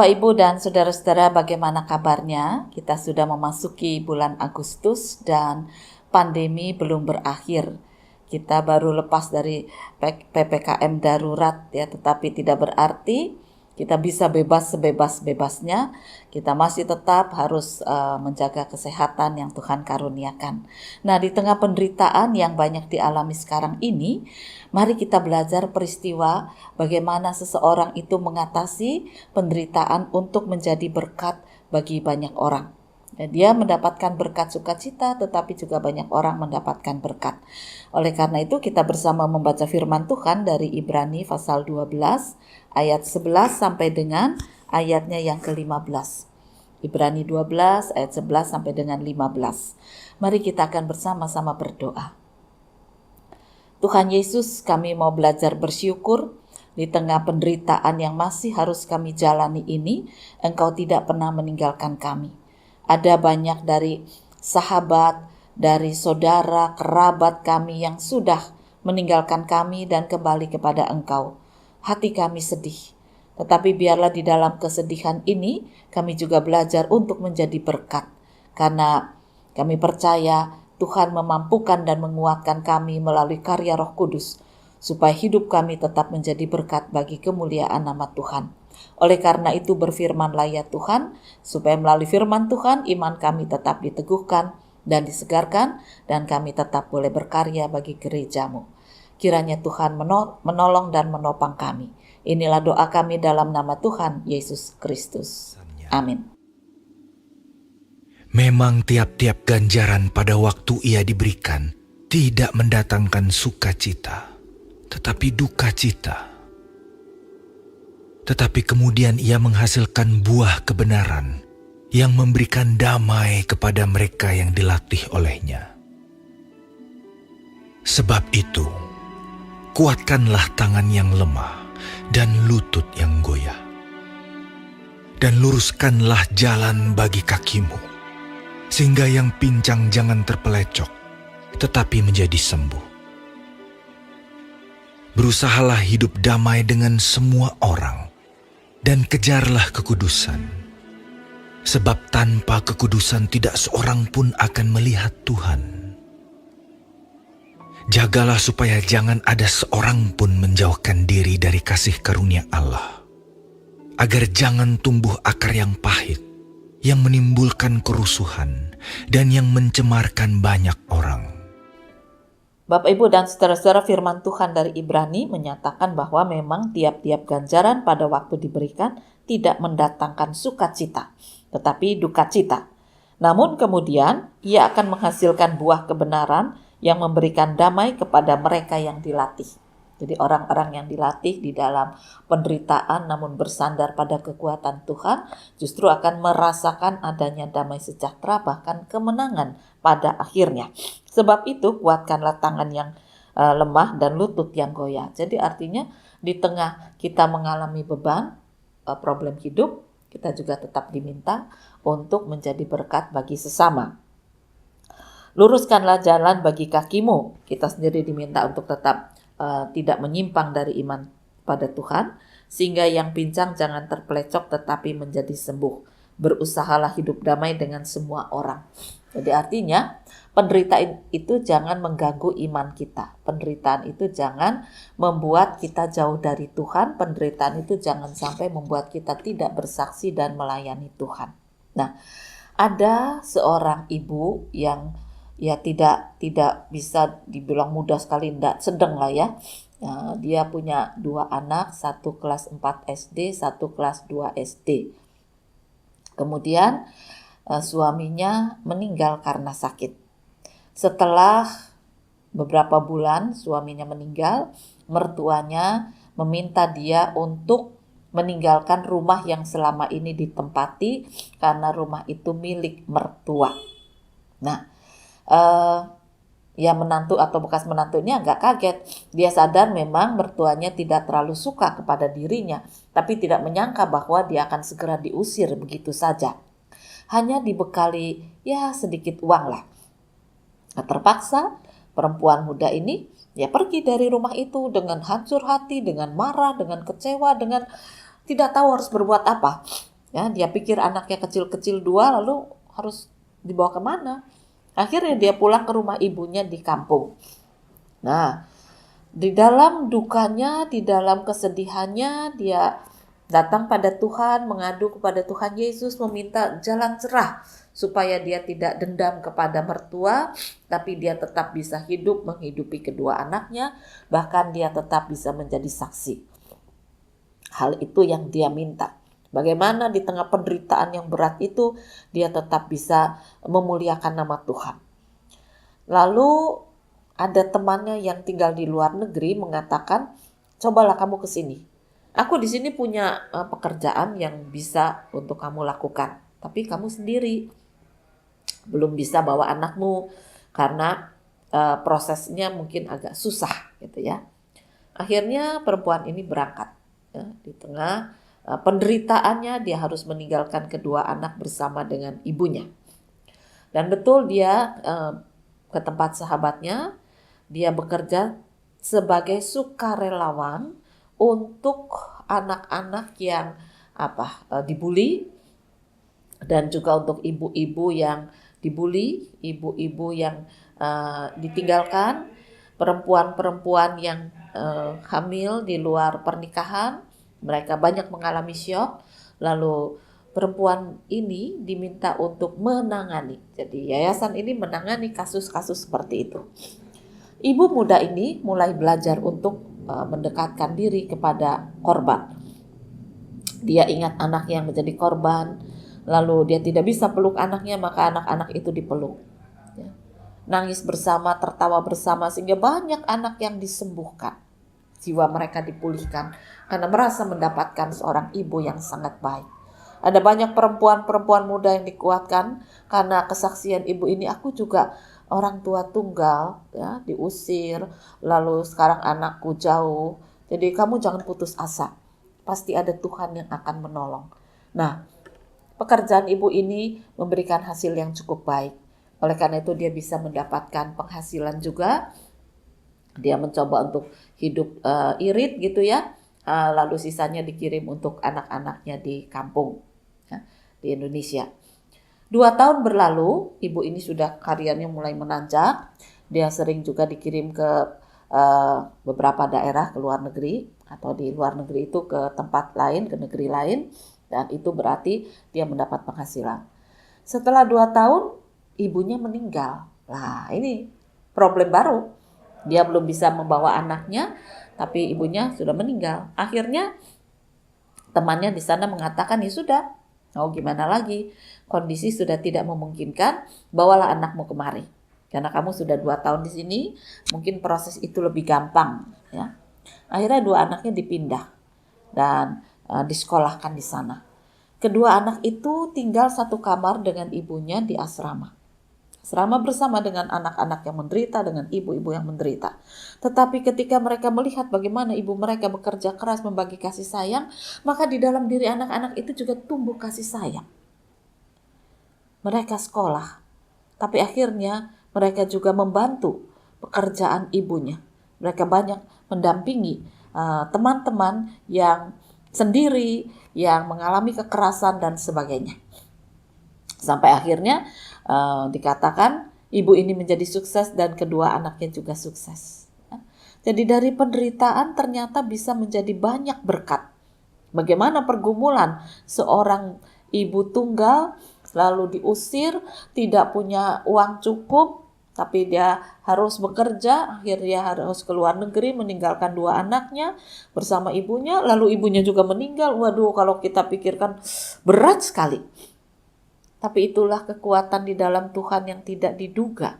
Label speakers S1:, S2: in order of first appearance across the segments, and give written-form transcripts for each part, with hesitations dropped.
S1: Bapak, Ibu, dan saudara-saudara, bagaimana kabarnya? Kita sudah memasuki bulan Agustus dan pandemi belum berakhir. Kita baru lepas dari PPKM darurat ya, tetapi tidak berarti kita bisa bebas sebebas-bebasnya. Kita masih tetap harus menjaga kesehatan yang Tuhan karuniakan. Nah, di tengah penderitaan yang banyak dialami sekarang ini, mari kita belajar peristiwa bagaimana seseorang itu mengatasi penderitaan untuk menjadi berkat bagi banyak orang. Dan dia mendapatkan berkat sukacita, tetapi juga banyak orang mendapatkan berkat. Oleh karena itu kita bersama membaca firman Tuhan dari Ibrani pasal 12 ayat 11 sampai dengan ayatnya yang ke-15. Ibrani 12 ayat 11 sampai dengan 15. Mari kita akan bersama-sama berdoa. Tuhan Yesus, kami mau belajar bersyukur di tengah penderitaan yang masih harus kami jalani ini. Engkau tidak pernah meninggalkan kami. Ada banyak dari sahabat, dari saudara, kerabat kami yang sudah meninggalkan kami dan kembali kepada Engkau. Hati kami sedih, tetapi biarlah di dalam kesedihan ini kami juga belajar untuk menjadi berkat. Karena kami percaya Tuhan memampukan dan menguatkan kami melalui karya Roh Kudus, supaya hidup kami tetap menjadi berkat bagi kemuliaan nama Tuhan. Oleh karena itu berfirmanlah ya Tuhan, supaya melalui firman Tuhan iman kami tetap diteguhkan dan disegarkan, dan kami tetap boleh berkarya bagi gereja-Mu. Kiranya Tuhan menolong dan menopang kami. Inilah doa kami dalam nama Tuhan Yesus Kristus. Amin.
S2: Memang tiap-tiap ganjaran pada waktu ia diberikan tidak mendatangkan sukacita, tetapi duka cita. Tetapi kemudian ia menghasilkan buah kebenaran yang memberikan damai kepada mereka yang dilatih olehnya. Sebab itu, kuatkanlah tangan yang lemah dan lutut yang goyah. Dan luruskanlah jalan bagi kakimu, sehingga yang pincang jangan terpelecok, tetapi menjadi sembuh. Berusahalah hidup damai dengan semua orang, dan kejarlah kekudusan. Sebab tanpa kekudusan tidak seorang pun akan melihat Tuhan. Jagalah supaya jangan ada seorang pun menjauhkan diri dari kasih karunia Allah, agar jangan tumbuh akar yang pahit, yang menimbulkan kerusuhan, dan yang mencemarkan banyak orang.
S1: Bapak, Ibu, dan saudara-saudara, firman Tuhan dari Ibrani menyatakan bahwa memang tiap-tiap ganjaran pada waktu diberikan tidak mendatangkan sukacita, tetapi duka cita. Namun kemudian ia akan menghasilkan buah kebenaran yang memberikan damai kepada mereka yang dilatih. Jadi orang-orang yang dilatih di dalam penderitaan namun bersandar pada kekuatan Tuhan justru akan merasakan adanya damai sejahtera, bahkan kemenangan pada akhirnya. Sebab itu kuatkanlah tangan yang lemah dan lutut yang goyah. Jadi artinya di tengah kita mengalami beban, problem hidup, kita juga tetap diminta untuk menjadi berkat bagi sesama. Luruskanlah jalan bagi kakimu. Kita sendiri diminta untuk tetap tidak menyimpang dari iman pada Tuhan, sehingga yang pincang jangan terpelecok tetapi menjadi sembuh. Berusahalah hidup damai dengan semua orang. Jadi artinya penderitaan itu jangan mengganggu iman kita. Penderitaan itu jangan membuat kita jauh dari Tuhan. Penderitaan itu jangan sampai membuat kita tidak bersaksi dan melayani Tuhan. Nah, ada seorang ibu yang tidak bisa dibilang mudah sekali, tidak sedang lah ya. Dia punya 2 anak, satu kelas 4 SD, satu kelas 2 SD. Kemudian suaminya meninggal karena sakit. Setelah beberapa bulan suaminya meninggal, mertuanya meminta dia untuk meninggalkan rumah yang selama ini ditempati karena rumah itu milik mertua. Nah, ya menantu atau bekas menantunya agak kaget. Dia sadar memang mertuanya tidak terlalu suka kepada dirinya, tapi tidak menyangka bahwa dia akan segera diusir begitu saja. Hanya dibekali ya sedikit uang lah. Nah, terpaksa perempuan muda ini ya pergi dari rumah itu dengan hancur hati, dengan marah, dengan kecewa, dengan tidak tahu harus berbuat apa. Ya, dia pikir anaknya kecil-kecil 2 lalu harus dibawa kemana? Akhirnya dia pulang ke rumah ibunya di kampung. Nah, di dalam dukanya, di dalam kesedihannya, dia datang pada Tuhan, mengadu kepada Tuhan Yesus, meminta jalan cerah supaya dia tidak dendam kepada mertua, tapi dia tetap bisa hidup menghidupi kedua anaknya, bahkan dia tetap bisa menjadi saksi. Hal itu yang dia minta. Bagaimana di tengah penderitaan yang berat itu, dia tetap bisa memuliakan nama Tuhan. Lalu ada temannya yang tinggal di luar negeri mengatakan, cobalah kamu ke sini. Aku di sini punya pekerjaan yang bisa untuk kamu lakukan. Tapi kamu sendiri belum bisa bawa anakmu karena prosesnya mungkin agak susah gitu ya. Akhirnya perempuan ini berangkat. Ya, di tengah penderitaannya dia harus meninggalkan kedua anak bersama dengan ibunya. Dan betul dia ke tempat sahabatnya, dia bekerja sebagai sukarelawan untuk anak-anak yang dibully, dan juga untuk ibu-ibu yang dibully, ibu-ibu yang ditinggalkan, perempuan-perempuan yang hamil di luar pernikahan. Mereka banyak mengalami syok. Lalu perempuan ini diminta untuk menangani. Jadi yayasan ini menangani kasus-kasus seperti itu. Ibu muda ini mulai belajar untuk mendekatkan diri kepada korban. Dia ingat anak yang menjadi korban, lalu dia tidak bisa peluk anaknya, maka anak-anak itu dipeluk. Ya. Nangis bersama, tertawa bersama, sehingga banyak anak yang disembuhkan. Jiwa mereka dipulihkan karena merasa mendapatkan seorang ibu yang sangat baik. Ada banyak perempuan-perempuan muda yang dikuatkan karena kesaksian ibu ini. Aku juga orang tua tunggal, ya, diusir, lalu sekarang anakku jauh. Jadi kamu jangan putus asa. Pasti ada Tuhan yang akan menolong. Nah, pekerjaan ibu ini memberikan hasil yang cukup baik. Oleh karena itu dia bisa mendapatkan penghasilan juga. Dia mencoba untuk hidup irit gitu ya. Lalu sisanya dikirim untuk anak-anaknya di kampung, ya, di Indonesia. 2 tahun berlalu, ibu ini sudah karirnya mulai menanjak. Dia sering juga dikirim ke beberapa daerah ke luar negeri, atau di luar negeri itu ke tempat lain, ke negeri lain. Dan itu berarti dia mendapat penghasilan. Setelah 2 tahun, ibunya meninggal. Nah, ini problem baru. Dia belum bisa membawa anaknya, tapi ibunya sudah meninggal. Akhirnya temannya di sana mengatakan, ya sudah, mau gimana lagi? Kondisi sudah tidak memungkinkan, bawalah anakmu kemari. Karena kamu sudah 2 tahun di sini, mungkin proses itu lebih gampang. Ya. Akhirnya 2 anaknya dipindah dan disekolahkan di sana. Kedua anak itu tinggal satu kamar dengan ibunya di asrama. Asrama bersama dengan anak-anak yang menderita, dengan ibu-ibu yang menderita. Tetapi ketika mereka melihat bagaimana ibu mereka bekerja keras membagi kasih sayang, maka di dalam diri anak-anak itu juga tumbuh kasih sayang. Mereka sekolah, tapi akhirnya mereka juga membantu pekerjaan ibunya. Mereka banyak mendampingi teman-teman yang sendiri, yang mengalami kekerasan dan sebagainya. Sampai akhirnya dikatakan ibu ini menjadi sukses dan kedua anaknya juga sukses. Jadi dari penderitaan ternyata bisa menjadi banyak berkat. Bagaimana pergumulan seorang ibu tunggal selalu diusir, tidak punya uang cukup, tapi dia harus bekerja, akhirnya harus ke luar negeri meninggalkan 2 anaknya bersama ibunya, lalu ibunya juga meninggal. Waduh, kalau kita pikirkan berat sekali. Tapi itulah kekuatan di dalam Tuhan yang tidak diduga.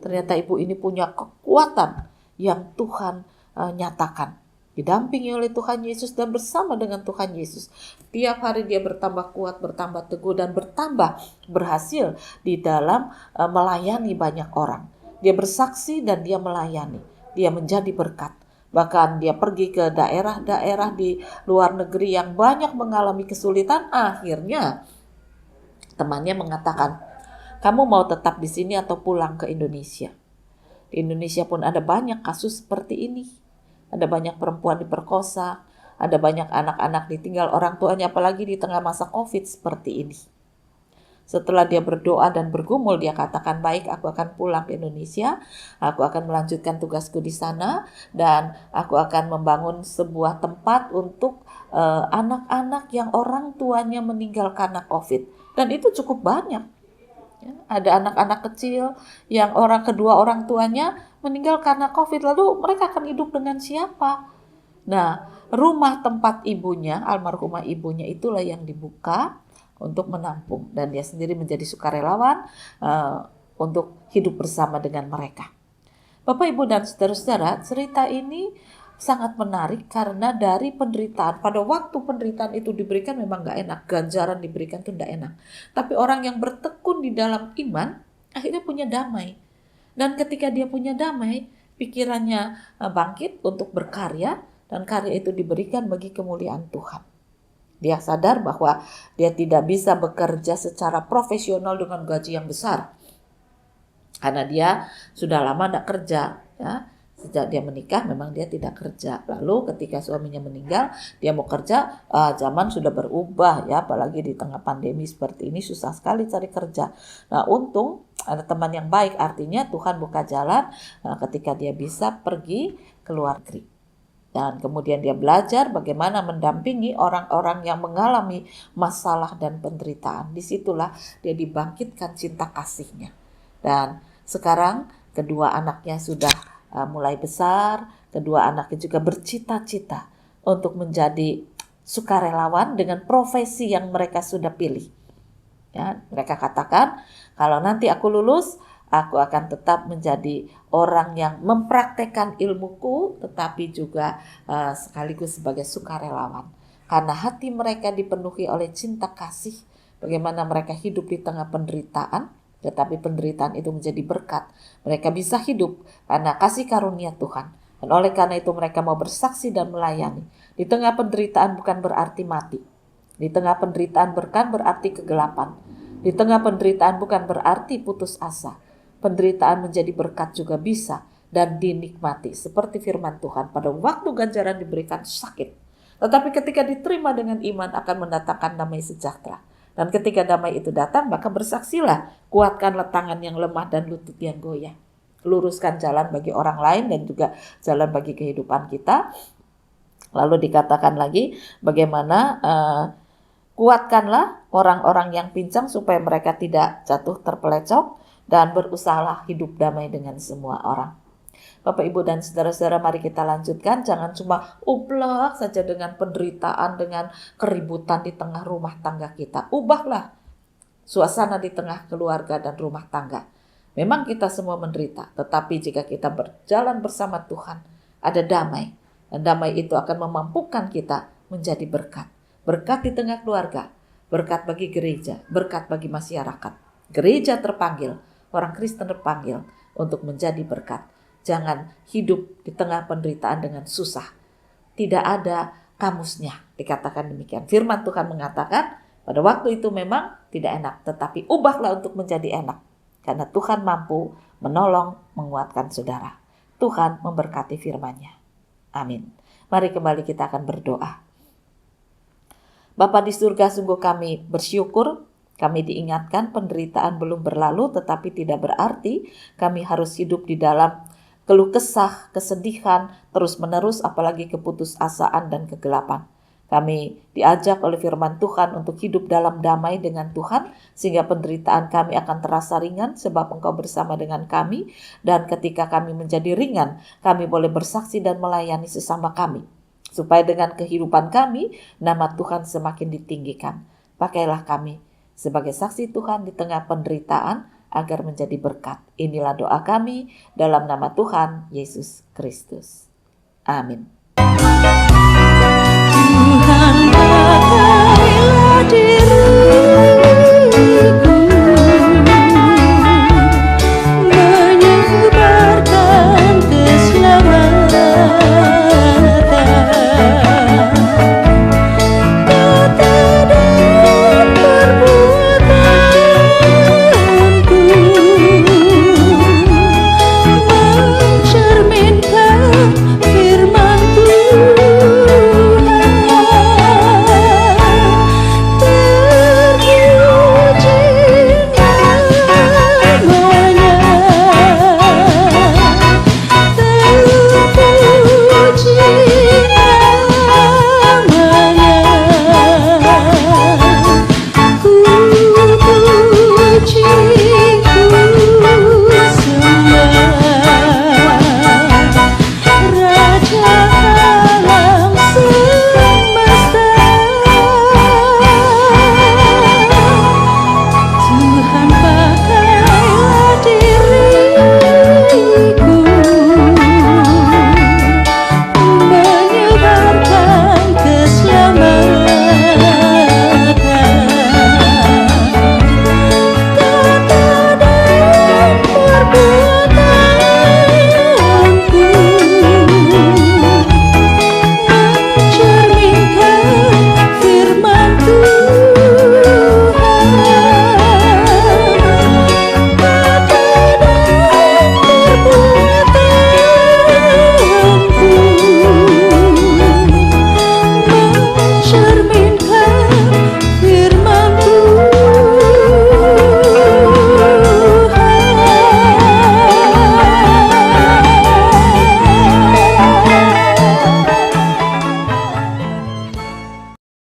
S1: Ternyata ibu ini punya kekuatan yang Tuhan nyatakan. Didampingi oleh Tuhan Yesus dan bersama dengan Tuhan Yesus. Tiap hari dia bertambah kuat, bertambah teguh, dan bertambah berhasil di dalam melayani banyak orang. Dia bersaksi dan dia melayani. Dia menjadi berkat. Bahkan dia pergi ke daerah-daerah di luar negeri yang banyak mengalami kesulitan. Akhirnya temannya mengatakan, kamu mau tetap di sini atau pulang ke Indonesia? Di Indonesia pun ada banyak kasus seperti ini. Ada banyak perempuan diperkosa, Ada banyak anak-anak ditinggal orang tuanya, apalagi di tengah masa COVID seperti ini. Setelah dia berdoa dan bergumul, dia katakan, baik, aku akan pulang ke Indonesia, aku akan melanjutkan tugasku di sana, dan aku akan membangun sebuah tempat untuk anak-anak yang orang tuanya meninggal karena COVID. Dan itu cukup banyak. Ya, ada anak-anak kecil yang kedua orang tuanya meninggal karena COVID, lalu mereka akan hidup dengan siapa? Nah, rumah tempat ibunya, almarhumah ibunya, itulah yang dibuka untuk menampung, dan dia sendiri menjadi sukarelawan untuk hidup bersama dengan mereka. Bapak, Ibu, dan saudara-saudara, cerita ini sangat menarik karena dari penderitaan, pada waktu penderitaan itu diberikan memang gak enak, ganjaran diberikan itu gak enak. Tapi orang yang bertekun di dalam iman akhirnya punya damai. Dan ketika dia punya damai, pikirannya bangkit untuk berkarya, dan karya itu diberikan bagi kemuliaan Tuhan. Dia sadar bahwa dia tidak bisa bekerja secara profesional dengan gaji yang besar. Karena dia sudah lama tidak kerja. Ya. Sejak dia menikah memang dia tidak kerja. Lalu ketika suaminya meninggal, dia mau kerja, zaman sudah berubah. Ya, apalagi di tengah pandemi seperti ini susah sekali cari kerja. Nah, untung ada teman yang baik, artinya Tuhan buka jalan ketika dia bisa pergi ke luar negeri. Dan kemudian dia belajar bagaimana mendampingi orang-orang yang mengalami masalah dan penderitaan. Disitulah dia dibangkitkan cinta kasihnya. Dan sekarang kedua anaknya sudah mulai besar. Kedua anaknya juga bercita-cita untuk menjadi sukarelawan dengan profesi yang mereka sudah pilih. Ya, mereka katakan, kalau nanti aku lulus, aku akan tetap menjadi orang yang mempraktekkan ilmuku, tetapi juga sekaligus sebagai sukarelawan. Karena hati mereka dipenuhi oleh cinta kasih, bagaimana mereka hidup di tengah penderitaan, tetapi penderitaan itu menjadi berkat. Mereka bisa hidup karena kasih karunia Tuhan. Dan oleh karena itu mereka mau bersaksi dan melayani. Di tengah penderitaan bukan berarti mati. Di tengah penderitaan bukan berarti kegelapan. Di tengah penderitaan bukan berarti putus asa. Penderitaan menjadi berkat juga bisa dan dinikmati. Seperti firman Tuhan, pada waktu ganjaran diberikan sakit. Tetapi ketika diterima dengan iman akan mendatangkan damai sejahtera. Dan ketika damai itu datang, maka bersaksilah. Kuatkanlah tangan yang lemah dan lutut yang goyah. Luruskan jalan bagi orang lain dan juga jalan bagi kehidupan kita. Lalu dikatakan lagi bagaimana kuatkanlah orang-orang yang pincang supaya mereka tidak jatuh terpelecok. Dan berusahalah hidup damai dengan semua orang. Bapak, Ibu, dan saudara-saudara, mari kita lanjutkan. Jangan cuma ublak saja dengan penderitaan, dengan keributan di tengah rumah tangga kita. Ubahlah suasana di tengah keluarga dan rumah tangga. Memang kita semua menderita, tetapi jika kita berjalan bersama Tuhan, ada damai. Dan damai itu akan memampukan kita menjadi berkat. Berkat di tengah keluarga, berkat bagi gereja, berkat bagi masyarakat. Gereja terpanggil, orang Kristen terpanggil untuk menjadi berkat. Jangan hidup di tengah penderitaan dengan susah. Tidak ada kamusnya, dikatakan demikian. Firman Tuhan mengatakan, pada waktu itu memang tidak enak, tetapi ubahlah untuk menjadi enak. Karena Tuhan mampu menolong, menguatkan saudara. Tuhan memberkati firman-Nya. Amin. Mari kembali kita akan berdoa. Bapa di surga, sungguh kami bersyukur. Kami diingatkan penderitaan belum berlalu, tetapi tidak berarti kami harus hidup di dalam keluh kesah, kesedihan, terus-menerus, apalagi keputusasaan dan kegelapan. Kami diajak oleh firman Tuhan untuk hidup dalam damai dengan Tuhan, sehingga penderitaan kami akan terasa ringan, sebab Engkau bersama dengan kami, dan ketika kami menjadi ringan, kami boleh bersaksi dan melayani sesama kami, supaya dengan kehidupan kami, nama Tuhan semakin ditinggikan. Pakailah kami sebagai saksi Tuhan di tengah penderitaan agar menjadi berkat. Inilah doa kami dalam nama Tuhan Yesus Kristus. Amin.
S3: Tuhan, pakailah diriku, menyebarkan keselamatan. Mencerminkan firman Tuhan. Tuhan